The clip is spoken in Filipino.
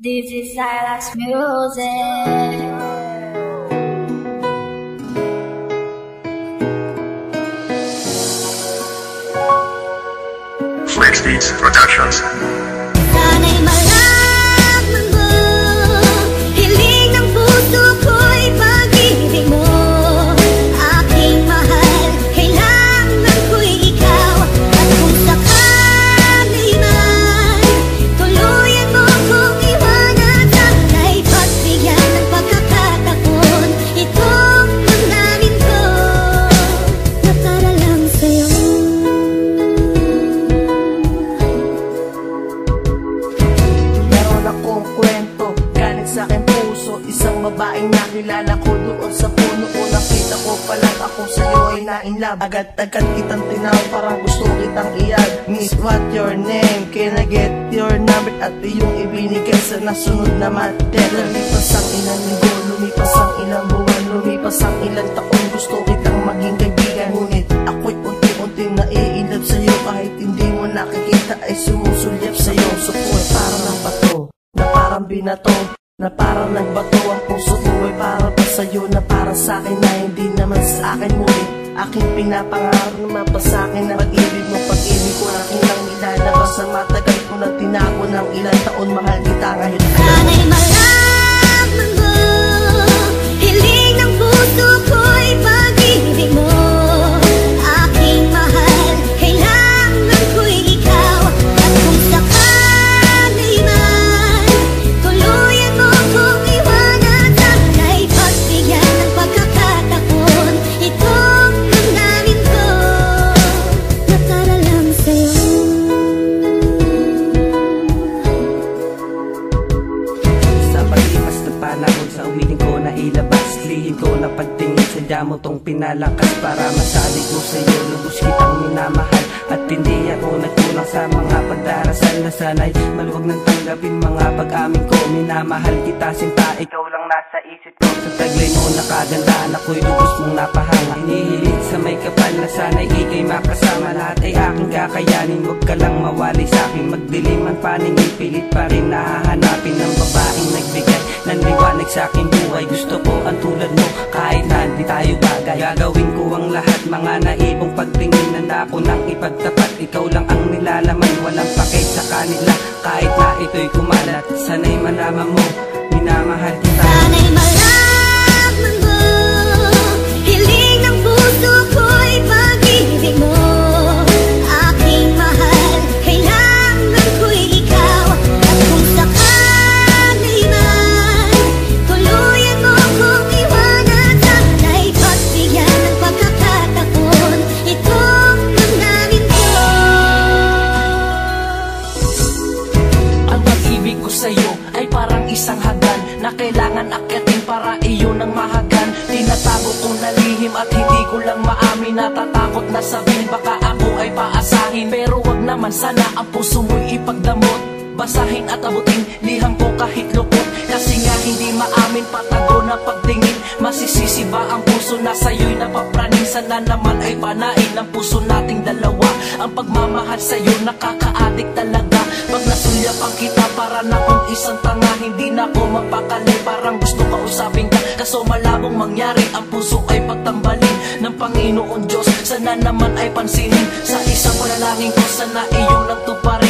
This is Silas Music. Flex Beats Productions. Sana'y malaman mo, hiling ng puso ko'y pag-ibig mo. Aking mahal, kailangan ko'y ikaw. At kung sakali man, tuluyan mo kong iwanan. Sana'y pagbigyan ng pagkakataon itong damdamin ko na para lang sa'yo. Akong kwento, galing sa aking puso. Isang babaeng nakilala ko doon sa puno ko. Nakita ko palang ako sa'yo ay na-inlove. Agad-agad kitang tinawag, parang gusto kitang iyag. Miss, what your name? Can I get your number? At iyong ibinigay sa nasunod na mater. Lumipas ang ilang linggo, lumipas ang ilang buwan, lumipas ang ilang taon. Gusto kitang maging kaibigan, ngunit ako'y unti-unting nai-inlove sa'yo. Kahit hindi mo nakikita ay sumusulyap sa'yo. So kung parang ng bato, na parang binato, na parang nagbato. Ang puso ko ay para pa sa'yo, na para sa'kin na hindi naman sa'kin. Ngunit aking pinapangarap na mapasakin na pag-ibig mo, pag-ibig ko aking lang nilalabas. Na matagal ko na tinago ng ilang taon. Mahal kita ngayon. Sana'y malaman mo, hiling ng puso ko'y pag-ibig mo. Aking mahal, kailangan ko'y ikaw. At kung sakali man, tuluyan mo kong iwanan. Sana'y pagbigyan ng pagkakataon itong damdamin ko na para lang sa'yo. Sa paglipas na panahon, sa umiling ko na ilabas, lihim ko na pagtingin, sadya mo tong pinalakas. Para masabi ko sa'yo, lubos kitang minamahal. At hindi ako nagkulang sa mga pagdarasal na sana'y maluwag ng tanggapin mga pag-amin ko. Minamahal kita sinta, ikaw lang nasa isip ko. Sa taglay mo nakagandaan, ako'y lubos mong napahanga. Hinihiling sa may kapal na sana'y ika'y makasama. Lahat ay aking kakayanin, huwag ka lang mawali sa'kin. Magdilim ang paningin, pilit pa rin nahahanapin ng babaeng nagbigay ng liwanag sa'king buhay. Gusto ko ang tulad mo, kahit na di tayo bagay. Gagawin ko ang lahat, mga naibong pagtingin. Nanda ko nang ipagtapat, ikaw lang ang nilalaman. Walang pakay sa kanila, kahit na ito'y kumalat. Sana'y malaman mo, minamahal kita. Sana'y malaman mo, hiling ng puso ko'y pag-ibig mo. Aking mahal, kailangan ko'y ikaw. At kung sakali man, tuluyan mo kong iwanan. Sana'y pagbigyan ng pagkakataon itong damdamin ko. Ang pag-ibig ko sa'yo ay parang isang hagan na kailangan akyatin para iyon ang mahagan. Tinatago kong nalihim at hindi ko lang maamin. Natatakot na sabihin baka ako ay paasahin. Pero wag naman sana ang puso mo'y ipagdamot. Basahin at abutin, liham ko kahit lukot. Kasi nga hindi maamin, patago na pagtingin. Masisisi ba ang puso na sa'yo'y napapraning? Sana naman ay panain ng puso nating dalawa. Ang pagmamahal sa'yo nakaka-addict talaga. Pag nasulyapan kita para na kung isang tanga. Hindi na ako mapakali, parang gusto kausapin ka. Kaso malabong mangyari, ang puso ay pagtambalin ng Panginoon Diyos. Sana naman ay pansinin sa isang panalangin ko. Sana iyong nagtuparin